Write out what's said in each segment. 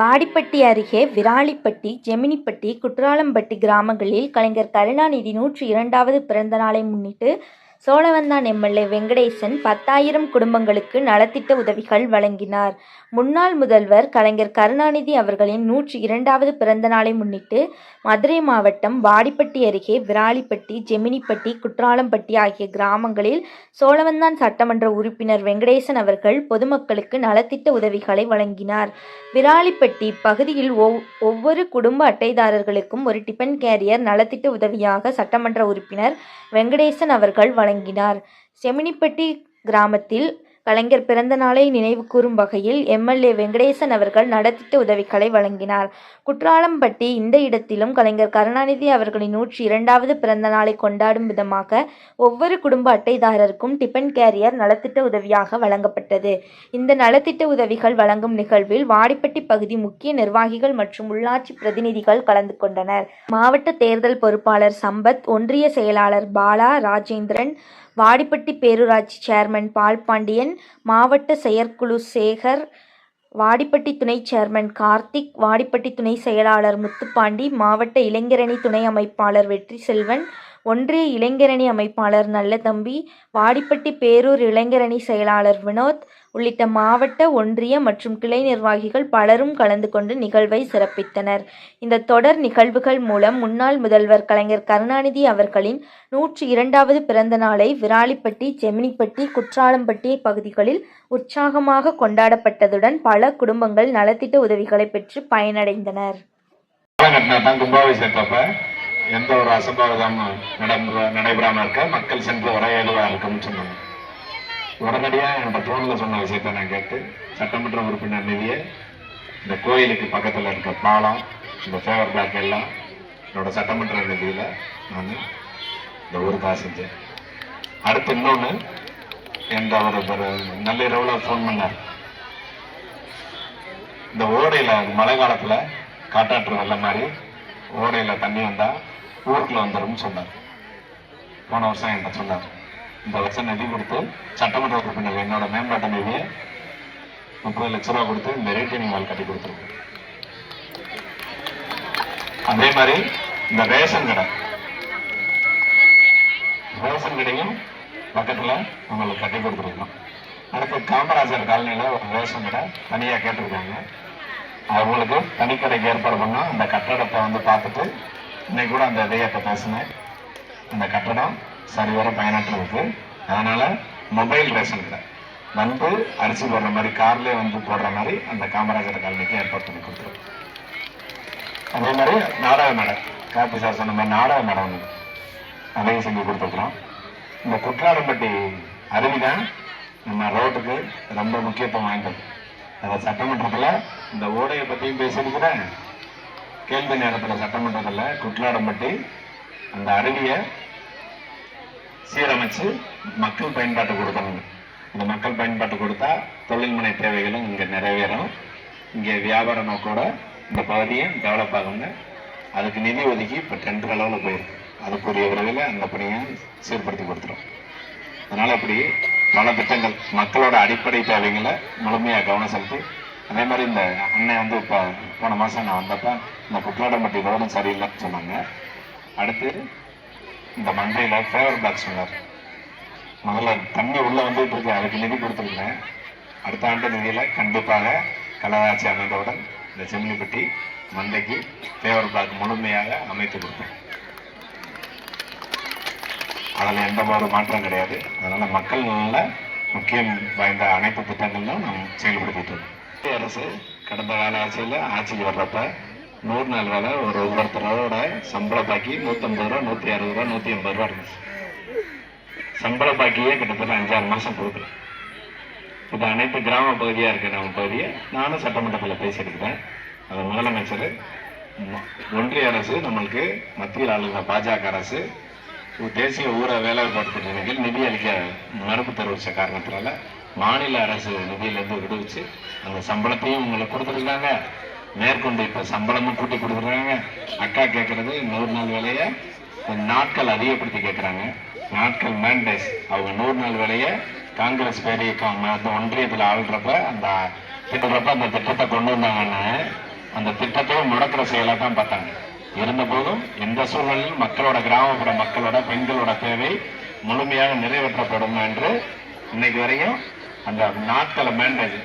வாடிப்பட்டி அருகே விராலிப்பட்டி, ஜெமினிப்பட்டி, குற்றாலம்பட்டி கிராமங்களில் கலைஞர் கருணாநிதி 102வது பிறந்த நாளை முன்னிட்டு சோழவந்தான் எம்.எல்.ஏ. வெங்கடேசன் 10,000 குடும்பங்களுக்கு நலத்திட்ட உதவிகள் வழங்கினார். முன்னாள் முதல்வர் கலைஞர் கருணாநிதி அவர்களின் 102வது பிறந்த நாளை முன்னிட்டு மதுரை மாவட்டம் வாடிப்பட்டி அருகே விராலிப்பட்டி, ஜெமினிப்பட்டி, குற்றாலம்பட்டி ஆகிய கிராமங்களில் சோழவந்தான் சட்டமன்ற உறுப்பினர் வெங்கடேசன் அவர்கள் பொதுமக்களுக்கு நலத்திட்ட உதவிகளை வழங்கினார். விராலிப்பட்டி பகுதியில் ஒவ்வொரு குடும்ப அட்டைதாரர்களுக்கும் ஒரு டிபன் கேரியர் நலத்திட்ட உதவியாக சட்டமன்ற உறுப்பினர் வெங்கடேசன் அவர்கள் வழங்கினார். செமினிப்பட்டி கிராமத்தில் கலைஞர் பிறந்த நாளை நினைவு கூறும் வகையில் எம்.எல்.ஏ. வெங்கடேசன் அவர்கள் நலத்திட்ட உதவிகளை வழங்கினார். குற்றாலம்பட்டி இந்த இடத்திலும் கலைஞர் கருணாநிதி அவர்களின் 102வது பிறந்த நாளை கொண்டாடும் விதமாக ஒவ்வொரு குடும்ப அட்டைதாரருக்கும் டிபன் கேரியர் நலத்திட்ட உதவியாக வழங்கப்பட்டது. இந்த நலத்திட்ட உதவிகள் வழங்கும் நிகழ்வில் வாடிப்பட்டி பகுதி முக்கிய நிர்வாகிகள் மற்றும் உள்ளாட்சி பிரதிநிதிகள் கலந்து கொண்டனர். மாவட்ட தேர்தல் பொறுப்பாளர் சம்பத், ஒன்றிய செயலாளர் பாலா ராஜேந்திரன், வாடிப்பட்டி பேரூராட்சி சேர்மன் பால்பாண்டியன், மாவட்ட செயற்குழு சேகர், வாடிப்பட்டி துணை சேர்மன் கார்த்திக், வாடிப்பட்டி துணை செயலாளர் முத்துப்பாண்டி, மாவட்ட இளைஞரணி துணை அமைப்பாளர் வெற்றிசெல்வன், ஒன்றிய இளைஞரணி அமைப்பாளர் நல்லதம்பி, வாடிப்பட்டி பேரூர் இளைஞரணி செயலாளர் வினோத் உள்ளிட்ட மாவட்ட, ஒன்றிய மற்றும் கிளை நிர்வாகிகள் பலரும் கலந்து கொண்டு நிகழ்வை சிறப்பித்தனர். இந்த தொடர் நிகழ்வுகள் மூலம் முன்னாள் முதல்வர் கலைஞர் கருணாநிதி அவர்களின் 102வது பிறந்த நாளை விராலிப்பட்டி, ஜெமினிப்பட்டி, குற்றாலம்பட்டி பகுதிகளில் உற்சாகமாக கொண்டாடப்பட்டதுடன் பல குடும்பங்கள் நலத்திட்ட உதவிகளை பெற்று பயனடைந்தனர். எந்த ஒரு அசம்பாவிதமும் நடைபெறாம இருக்க மக்கள் சென்று வர ஏதுவா இருக்குன்னு சொன்னாங்க. உடனடியாக என்னோட போன்ல சொன்ன விஷயத்த நான் கேட்டு சட்டமன்ற உறுப்பினர் நிதியை இந்த கோயிலுக்கு பக்கத்தில் இருக்க பாலம், இந்த ஃபேவர் பிளாக் எல்லாம் என்னோட சட்டமன்ற நிதியில நான் இந்த ஊருக்காக செஞ்சேன். அடுத்து இன்னொன்று என்ற ஒரு நள்ளிரவுல ஃபோன் பண்ணார். இந்த ஓடையில மழை காலத்துல காட்டாற்று வெள்ளம் மாதிரி ஓடையில தண்ணி வந்தா ஊருக்குள்ள வந்துடும் சொன்னார். போன வருஷம் என்கிட்ட சொன்னார். இந்த வருஷம் நிதி கொடுத்து சட்டமன்ற உறுப்பினர் என்னோட மேம்பாட்டு நிதியை 30 லட்சம் ரூபாய் கொடுத்து இந்த ரீட்டைனிங் வால் கட்டி கொடுத்துருக்கோம். அதே மாதிரி இந்த ரேஷன் கடையும் பக்கத்துல உங்களுக்கு கட்டி கொடுத்துருக்கோம். அடுத்து காமராஜர் காலனியில ஒரு ரேஷன் கடை தனியா கேட்டிருக்காங்க. அவங்களுக்கு தனிக்கடைக்கு ஏற்பாடு பண்ணோம். அந்த கட்டடத்தை வந்து பார்த்துட்டு இன்னைக்கு கூட அந்த இதையத்தை பேசினேன். அந்த கட்டடம் சரிவர பயனற்றது. அதனால மொபைல் ரேஷன் கடை வந்து அரிசி போடுற மாதிரி கார்லேயே வந்து போடுற மாதிரி அந்த காமராஜர் காலனிக்கு ஏற்பாடு பண்ணி கொடுத்துருக்கோம். அதே மாதிரி நாடக மேடை, காப்பி சார் சொன்ன மாதிரி நாடக மேடை ஒன்று அதையும் செஞ்சு கொடுத்துருக்குறோம். இந்த குற்றாலம்பட்டி அருவிதான் நம்ம ரோட்டுக்கு ரொம்ப முக்கியத்துவம் வாய்ந்தது. அதை சட்டமன்றத்தில் இந்த ஓடையை பற்றியும் பேசியிருக்கிறேன். கேள்வி நேரத்தில் சட்டமன்றத்தில் குற்றாலம்பட்டி அந்த அருவியை சீரமைச்சு மக்கள் பயன்பாட்டு கொடுக்கணும். இந்த மக்கள் பயன்பாட்டு கொடுத்தா தொழில்முனை தேவைகளும் இங்கே நிறைவேறும். இங்கே வியாபார நோக்கோட இந்த பகுதியை டெவலப் ஆகுங்க. அதுக்கு நிதி ஒதுக்கி இப்போ டெண்டர் அளவில் போயிருக்கு. அதுக்குரிய விரைவில் அந்த பணியை சீர்படுத்தி கொடுத்துரும். அதனால் இப்படி பல திட்டங்கள் மக்களோட அடிப்படை தேவைகளை முழுமையாக கவனம் செலுத்தி, அதே மாதிரி இந்த அண்ணன் வந்து இப்போ போன மாதம் நான் வந்தப்போ இந்த குற்றாலம்பட்டி ரோடும் சரியில்லைன்னு சொன்னாங்க. அடுத்து இந்த மண்டையில் ஃபேவர் பிளாக் சொன்னார். முதல்ல தண்ணி உள்ளே வந்துட்டு இருக்கு, அதுக்கு நிதி கொடுத்துருக்கேன். அடுத்த ஆண்டு நிதியில் கண்டிப்பாக கலராட்சி அமைந்தவுடன் இந்த செம்மிப்பட்டி மந்தைக்கு ஃபேவர் பிளாக் முழுமையாக அமைத்து கொடுப்பேன். அதில் எந்த ஒரு மாற்றம் கிடையாது. அதனால் மக்கள் நல்ல முக்கியம் வாய்ந்த அனைத்து திட்டங்களும் நாம் செயல்படுத்திட்டு இருக்கோம். அரசு கடந்த கால ஆட்சியில் ஆட்சிக்கு வர்றப்ப 100 நாள் வேலை ஒவ்வொருத்தரோட சம்பள பாக்கி 150 ரூபா, 160 ரூபா, 180 ரூபா இருந்துச்சு. சம்பள பாக்கியே கிட்டத்தட்ட 5-6 மாதம் கொடுக்கல. இது அனைத்து கிராம பகுதியாக இருக்க நம்ம பகுதியை நானும் சட்டமன்றத்தில் பேசியிருக்கிறேன். அது முதலமைச்சர், ஒன்றிய அரசு நம்மளுக்கு மத்தியில் ஆளுங்க பாஜக அரசு தேசிய ஊர வேலைவாய்ப்பு திட்டங்கள் நிதி அளிக்க மறுப்பு தெரிவித்த காரணத்தினால மாநில அரசு நிதியிலிருந்து விடுவிச்சு அந்த சம்பளத்தையும் உங்களுக்கு கொடுத்துருக்காங்க. மேற்கொண்டு இப்போ சம்பளமும் கூட்டி கொடுத்துருக்காங்க. அக்கா கேட்கறது 100 நாள் வேலையை நாட்கள் அதிகப்படுத்தி கேட்குறாங்க. நாட்கள் மேண்டேஸ். அவங்க 100 நாள் வேலையை காங்கிரஸ் பேரியக்கம் ஒன்றியத்தில் ஆள்றப்ப அந்த திட்டத்தை கொண்டு வந்தாங்கன்னு அந்த திட்டத்தையும் முடக்கிற செயலாக தான் பார்த்தாங்க. இருந்தபோதும் எந்த சூழ்நிலையில் மக்களோட கிராமப்புற மக்களோட பெண்களோட தேவை முழுமையாக நிறைவேற்றப்படும் என்று இன்னைக்கு வரையும் அந்த நாட்களை மேண்டேஜ்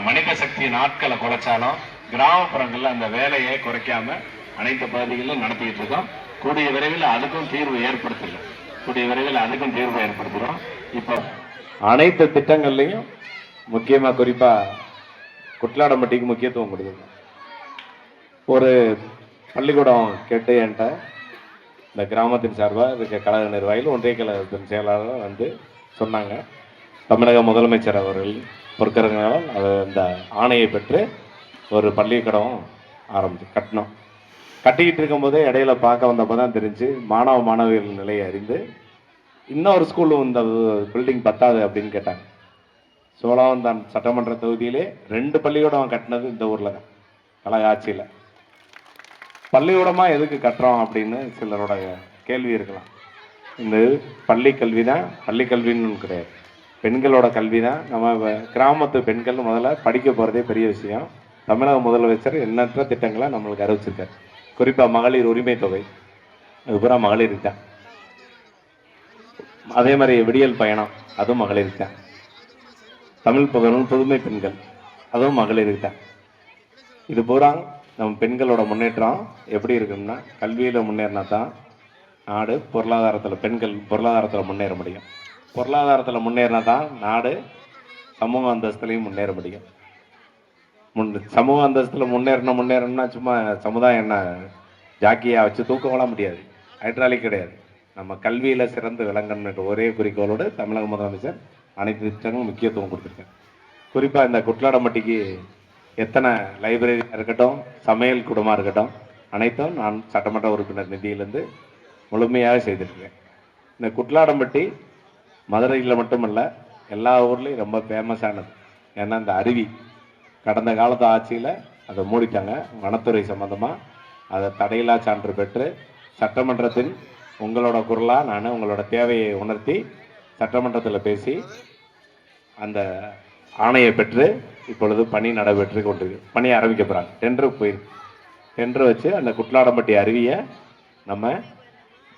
மனித சக்தி நாட்களை குறைச்சாலும் கிராமப்புறங்கள்ல அந்த வேலையை குறைக்காம அனைத்து பகுதிகளிலும் நடத்திக்கிட்டு இருக்கோம். கூடிய விரைவில் அதுக்கும் தீர்வு ஏற்படுத்துகிறோம். இப்போ அனைத்து திட்டங்கள்லையும் முக்கியமா குறிப்பா குட்லாடம்பட்டிக்கு முக்கியத்துவம் கொடுக்குது. ஒரு பள்ளிக்கூடம் கேட்டு என்கிட்ட இந்த கிராமத்தின் சார்பாக இருக்க கழக நிர்வாகிகள் ஒன்றிய கழகத்தின் செயலாளர் வந்து சொன்னாங்க, தமிழக முதலமைச்சர் அவர்கள் பொறுக்கிறதுனால அந்த ஆணையை பெற்று ஒரு பள்ளிக்கூடம் கட்டினோம். கட்டிக்கிட்டு இருக்கும்போதே இடையில பார்க்க வந்தப்போ தான் தெரிஞ்சு மாணவியர்கள் நிலையை அறிந்து இன்னொரு ஸ்கூலும் இந்த பில்டிங் பத்தாது அப்படின்னு கேட்டாங்க. சோழவந்தான் சட்டமன்ற தொகுதியிலே 2 பள்ளிக்கூடம் கட்டினது இந்த ஊரில் தான், கழக ஆட்சியில். பள்ளிக்கூடமா எதுக்கு கட்டுறோம் அப்படின்னு சிலரோட கேள்வி இருக்கலாம். இந்த பள்ளி கல்வி தான், பள்ளி கல்வின்னு கிடையாது, பெண்களோட கல்வி தான். நம்ம கிராமத்து பெண்கள் முதல்ல படிக்க போகிறதே பெரிய விஷயம். தமிழக முதலமைச்சர் எண்ணற்ற திட்டங்களை நம்மளுக்கு அறிவிச்சிருக்காரு. குறிப்பாக மகளிர் உரிமை தொகை, அது பூரா மகளிருக்கு தான். அதே மாதிரி விடியல் பயணம், அதுவும் மகளிருக்கு தான். தமிழ் புதுமை பெண்கள், அதுவும் மகளிருக்கு தான். இது பூரா நம்ம பெண்களோட முன்னேற்றம் எப்படி இருக்குன்னா, கல்வியில் முன்னேறினா தான் நாடு பொருளாதாரத்தில், பெண்கள் பொருளாதாரத்தில் முன்னேற முடியும். பொருளாதாரத்தில் முன்னேறினா தான் நாடு சமூக அந்தஸ்துலையும் முன்னேற முடியும். சமூக அந்தஸ்தில் முன்னேறணும்னா சும்மா சமுதாயம் என்ன ஜாக்கியாக வச்சு தூக்கவெல்லாம் முடியாது, ஹைட்ராலிக் கிடையாது. நம்ம கல்வியில் சிறந்து விளங்கணுன்ற ஒரே குறிக்கோளோடு தமிழக முதலமைச்சர் அனைத்து திட்டங்களும் முக்கியத்துவம் கொடுத்துருக்கேன். குறிப்பாக இந்த குட்லாடம்பட்டிக்கு எத்தனை லைப்ரரி இருக்கட்டும், சமையல் கூடமாக இருக்கட்டும், அனைத்தும் நான் சட்டமன்ற உறுப்பினர் நிதியிலேருந்து முழுமையாக செய்திருக்கேன். இந்த குட்லாடம்பட்டி மதுரையில் மட்டுமல்ல, எல்லா ஊர்லேயும் ரொம்ப ஃபேமஸானது. ஏன்னா இந்த அருவி கடந்த காலத்து ஆட்சியில் அதை மூடிட்டாங்க. வனத்துறை சம்மந்தமாக அதை தடையில்லா சான்று பெற்று சட்டமன்றத்தின் உங்களோட குரலாக நான் உங்களோட தேவையை உணர்த்தி சட்டமன்றத்தில் பேசி அந்த ஆணையை பெற்று இப்பொழுது பணி நடைபெற்று கொண்டிருக்கு. பணி ஆரம்பிக்க போகிறாங்க. டெண்டர் வச்சு அந்த குட்லாடம்பட்டி அருவியை நம்ம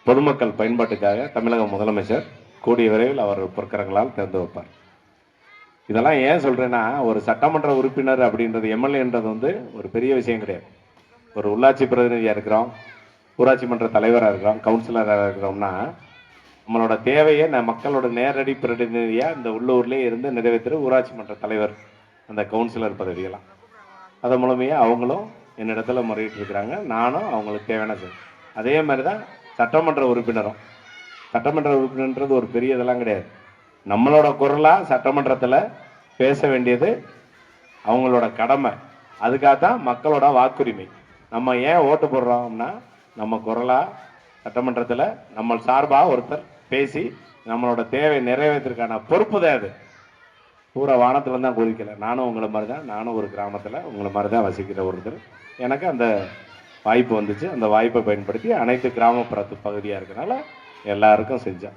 பொதுமக்கள் பயன்பாட்டுக்காக தமிழக முதலமைச்சர் கூடிய விரைவில் அவர் பொற்கரங்களால் திறந்து வைப்பார். இதெல்லாம் ஏன் சொல்கிறேன்னா, ஒரு சட்டமன்ற உறுப்பினர் அப்படின்றது, எம்எல்ஏன்றது வந்து ஒரு பெரிய விஷயம் கிடையாது. ஒரு உள்ளாட்சி பிரதிநிதியாக இருக்கிறோம், ஊராட்சி மன்ற தலைவராக இருக்கிறோம், கவுன்சிலராக இருக்கிறோம்னா நம்மளோட தேவையை மக்களோட நேரடி பிரதிநிதியாக இந்த உள்ளூர்லேயே இருந்து நிறைவேற்றுற ஊராட்சி மன்ற தலைவர், அந்த கவுன்சிலர் பதவியெல்லாம் அது மூலமையாக அவங்களும் என்னிடத்துல முறையிட்டு இருக்கிறாங்க. நானும் அவங்களுக்கு தேவையான அதே மாதிரி தான் சட்டமன்ற உறுப்பினரும். சட்டமன்ற உறுப்பினர்ன்றது ஒரு பெரிய இதெல்லாம் கிடையாது. நம்மளோட குரலாக சட்டமன்றத்தில் பேச வேண்டியது அவங்களோட கடமை. அதுக்காகத்தான் மக்களோட வாக்குரிமை. நம்ம ஏன் ஓட்டு போடுறோம்னா, நம்ம குரலாக சட்டமன்றத்தில் நம்ம சார்பாக ஒருத்தர் பேசி நம்மளோட தேவை நிறைவேற்றுறதுக்கான பொறுப்பு தான் அது. பூரா வானத்தில் தான் குதிக்கலை. நானும் உங்களை மாதிரி தான், நானும் ஒரு கிராமத்தில் உங்களை மாதிரி தான் வசிக்கிற ஒருத்தர். எனக்கு அந்த வாய்ப்பு வந்துச்சு. அந்த வாய்ப்பை பயன்படுத்தி அனைத்து கிராமப்புறத்து பகுதியாக இருக்கனால எல்லாருக்கும் செஞ்சேன்.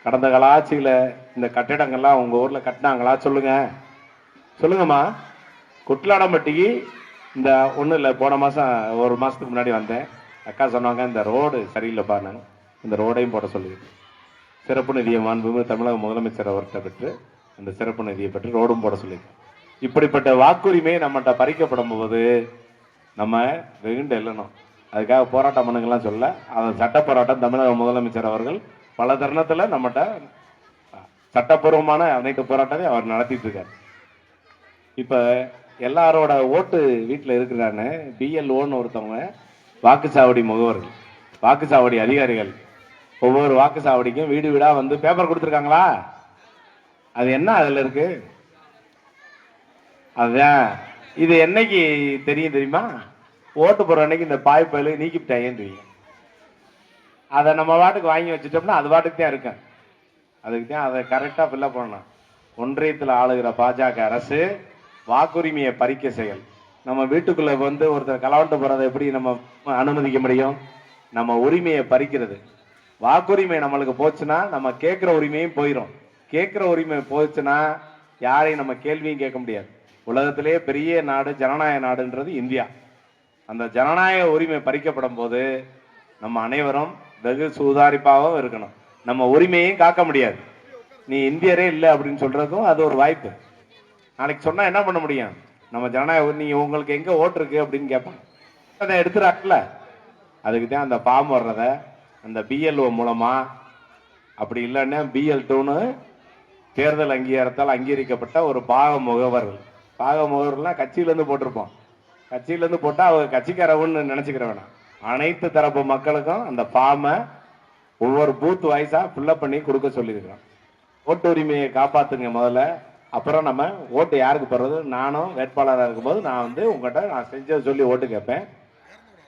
கடந்த கால ஆட்சியில் இந்த கட்டிடங்கள்லாம் உங்கள் ஊரில் கட்டினாங்களா? சொல்லுங்கம்மா. குட்லாடம்பட்டிக்கு இந்த ஒன்றும் இல்லை, போன மாதம் ஒரு மாதத்துக்கு முன்னாடி வந்தேன். அக்கா சொன்னாங்க, இந்த ரோடு சரியில்லைப்பா, நான் இந்த ரோடையும் போட சொல்லியிருக்கேன். சிறப்பு நிதியை மாண்புமிகு தமிழக முதலமைச்சர் அவர்கிட்ட பெற்று அந்த சிறப்பு நிதியை பெற்று ரோடும் போட சொல்லியிருக்கேன். இப்படிப்பட்ட வாக்குரிமை நம்மகிட்ட பறிக்கப்படும் போது நம்ம வெகுண்டு எல்லணும். அதுக்காக போராட்டம் பண்ணுங்கலாம் சொல்ல, அந்த சட்ட போராட்டம் தமிழக முதலமைச்சர் அவர்கள் பல தருணத்தில் நம்மகிட்ட சட்டப்பூர்வமான அனைத்து போராட்டத்தையும் அவர் நடத்திட்டு இருக்கார். இப்போ எல்லாரோட ஓட்டு வீட்டில் இருக்கிறான்னு பிஎல்ஓன்னு ஒருத்தவங்க வாக்குச்சாவடி முகவர்கள், வாக்குச்சாவடி அதிகாரிகள் ஒவ்வொரு வாக்குச்சாவடிக்கும் வீடு வீடாக வந்து பேப்பர் கொடுத்துருக்காங்களா? அது என்ன அதில் இருக்கு? அதுதான் இது என்னைக்கு தெரியுமா? ஓட்டு போடுற அன்னைக்கு இந்த பாய்ப்பயில நீக்கிவிட்டாங்கன்னு தெரியும். அதை நம்ம வாட்டுக்கு வாங்கி வச்சுட்டோம்னா அது வாட்டுக்கு தான் இருக்கேன். அதுக்கு தான் அதை கரெக்டாக ஃபில்லப் பண்ணணும். ஒன்றியத்தில் ஆளுகிற பாஜக அரசு வாக்குரிமையை பறிக்க செயல். நம்ம வீட்டுக்குள்ளே வந்து ஒருத்தர் கலவண்டு போகிறத எப்படி நம்ம அனுமதிக்க முடியும்? நம்ம உரிமையை பறிக்கிறது. வாக்குரிமை நம்மளுக்கு போச்சுன்னா நம்ம கேட்குற உரிமையும் போயிடும். கேட்குற உரிமை போச்சுன்னா யாரையும் நம்ம கேள்வியும் கேட்க முடியாது. உலகத்திலேயே பெரிய நாடு, ஜனநாயக நாடுன்றது இந்தியா. அந்த ஜனநாயக உரிமை பறிக்கப்படும் போது நம்ம அனைவரும் வெகு சுதாரிப்பாகவும் இருக்கணும். நம்ம உரிமையும் காக்க முடியாது. நீ இந்தியரே இல்லை அப்படின்னு சொல்றதும் அது ஒரு வாய்ப்பு. நாளைக்கு சொன்னா என்ன பண்ண முடியும்? நம்ம ஜனநாயக நீ உங்களுக்கு எங்க ஓட்டு இருக்கு அப்படின்னு கேட்பாங்க. அதை எடுத்துறாங்கல்ல, அதுக்கு தான் அந்த ஃபார்ம் வர்றத அந்த பிஎல்ஓ மூலமா, அப்படி இல்லைன்னா BL2ன்னு தேர்தல் அங்கீகாரத்தால் அங்கீகரிக்கப்பட்ட ஒரு பாக முகவர்லாம் கட்சியிலேருந்து போட்டிருப்போம். கட்சியிலேருந்து போட்டால் அவங்க கட்சிக்காரவன்னு நினச்சிக்கிற வேணாம். அனைத்து தரப்பு மக்களுக்கும் அந்த ஃபார்மை ஒவ்வொரு பூத் வாய்ஸாக ஃபில்லப் பண்ணி கொடுக்க சொல்லியிருக்கிறோம். ஓட்டு உரிமையை காப்பாற்றுங்க முதல்ல, அப்புறம் நம்ம ஓட்டு யாருக்கு போடுறது. நானும் வேட்பாளராக இருக்கும்போது நான் வந்து உங்கள்கிட்ட நான் செஞ்சதை சொல்லி ஓட்டு கேட்பேன்.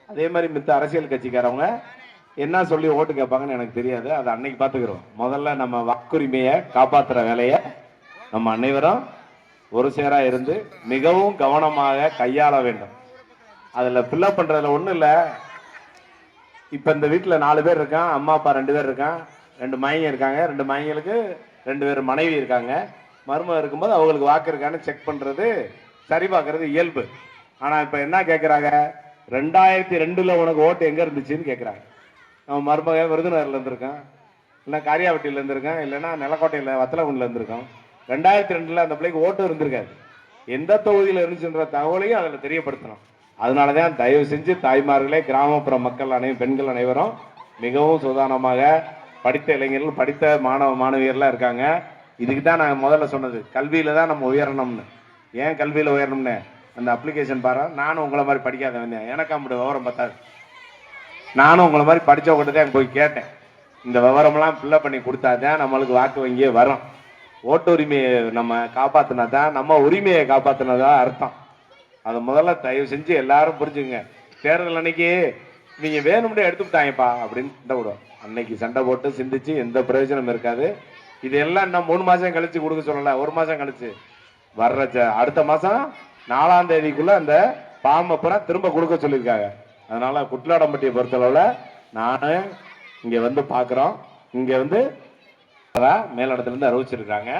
அதே மாதிரி மித்த அரசியல் கட்சிக்காரவங்க என்ன சொல்லி ஓட்டு கேட்பாங்கன்னு எனக்கு தெரியாது. அதை அன்னைக்கு பார்த்துக்கிறோம். முதல்ல நம்ம வாக்குரிமையை காப்பாற்றுற வேலையை நம்ம அனைவரும் ஒரு சேராக இருந்து மிகவும் கவனமாக கையாள வேண்டும். அதில் ஃபில்லப் பண்ணுறதுல ஒன்றும் இல்லை. இப்போ இந்த வீட்டில் 4 பேர் இருக்கான், அம்மா அப்பா 2 பேர் இருக்கான், 2 மனைவி இருக்காங்க, 2 மனைவிகளுக்கு 2 பேர் மனைவி இருக்காங்க. மருமக இருக்கும்போது அவங்களுக்கு வாக்கு இருக்கான்னு செக் பண்ணுறது, சரி பார்க்கறது இயல்பு. ஆனால் இப்போ என்ன கேட்குறாங்க? 2002 உனக்கு ஓட்டு எங்கே இருந்துச்சுன்னு கேட்குறாங்க. நம்ம மருமக விருதுநகர்ல இருந்திருக்கான், இல்லை காரியாவட்டியில் இருந்திருக்கான், இல்லைன்னா நிலக்கோட்டையில் வத்தலகுண்டில் இருந்திருக்கோம். 2002 அந்த பிள்ளைக்கு ஓட்டு இருந்திருக்காது. எந்த தொகுதியில் இருந்துச்சுன்ற தகவலையும் அதில் தெரியப்படுத்தணும். அதனால தான் தயவு செஞ்சு தாய்மார்களே, கிராமப்புற மக்கள் பெண்கள் அனைவரும் மிகவும் சுதாரணமாக, படித்த இளைஞர்கள், படித்த மாணவியர்லாம் இருக்காங்க. இதுக்கு தான் நான் முதல்ல சொன்னது, கல்வியில் தான் நம்ம உயரணும்னு. ஏன் கல்வியில் உயரணும்னு அந்த அப்ளிகேஷன் பாரு. நானும் உங்களை மாதிரி படிக்காதவன், எனக்கு அப்படி விவரம் பார்த்தாது. நானும் உங்களை மாதிரி படித்தவங்கிட்ட தான் போய் கேட்டேன். இந்த விவரம்லாம் ஃபில்லப் பண்ணி கொடுத்தா தான் நம்மளுக்கு வாக்கு வங்கியே வரும். ஓட்டு உரிமையை நம்ம காப்பாற்றினா தான் நம்ம உரிமையை காப்பாற்றினதா அர்த்தம். அதை முதல்ல தயவு செஞ்சு எல்லாரும் புரிஞ்சுங்க. தேர்தல் அன்னைக்கு நீங்க வேணும்னே எடுத்துக்கிட்டாங்கப்பா அப்படின்னு சண்டை விடுவோம். அன்னைக்கு சண்டை போட்டு சிந்திச்சு எந்த பிரயோஜனம் இருக்காது. இது எல்லாம் இன்னும் 3 மாசம் கழிச்சு கொடுக்க சொல்லல, 1 மாசம் கழிச்சு வர்ற அடுத்த மாசம் 4ஆம் தேதிக்குள்ள அந்த பாம்பை பூரா திரும்ப கொடுக்க சொல்லியிருக்காங்க. அதனால குட்லாடம்பட்டியை பொறுத்தளவுல நானு இங்க வந்து பாக்குறோம். இங்க வந்து மேலிடத்துல இருந்து அறிவிச்சிருக்காங்க.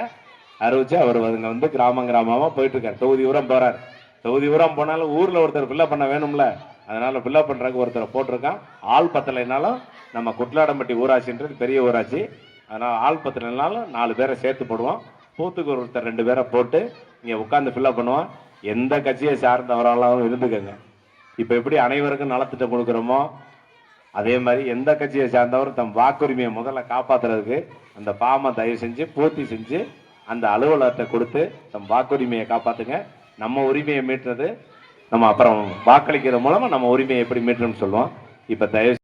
அறிவிச்சு அவர் வந்து கிராமமா போயிட்டு இருக்காரு. தொகுதி ஊரம் போறாரு. தொகுதி ஊரம் போனாலும் ஊர்ல ஒருத்தர் ஃபில்லப் பண்ண வேணும்ல, அதனால ஃபில்லப் பண்றதுக்கு ஒருத்தரை போட்டிருக்கான். ஆள் பத்தலைனாலும் நம்ம குட்லாடம்பட்டி ஊராட்சின்றது பெரிய ஊராட்சி, அதனால ஆள் பத்தலைனாலும் 4 பேரை சேர்த்து போடுவோம். பூத்துக்கு ஒருத்தர் 2 பேரை போட்டு இங்க உட்காந்து ஃபில்லப் பண்ணுவோம். எந்த கட்சியை சார்ந்தவராலும் இருந்துக்கங்க. இப்ப எப்படி அனைவருக்கும் நலத்திட்டம் கொடுக்குறோமோ அதே மாதிரி எந்த கட்சியை சார்ந்தவர் தம் வாக்குரிமையை முதல்ல காப்பாத்துறதுக்கு அந்த ஃபார்மை தயவு செஞ்சு பூர்த்தி செஞ்சு அந்த அலுவலகத்தை கொடுத்து தம் வாக்குரிமையை காப்பாத்துங்க. நம்ம உரிமையை மீட்டுறது நம்ம அப்புறம் வாக்களிக்கிற மூலமா நம்ம உரிமையை எப்படி மீட்டுறோம்னு சொல்லுவோம். இப்ப தயவு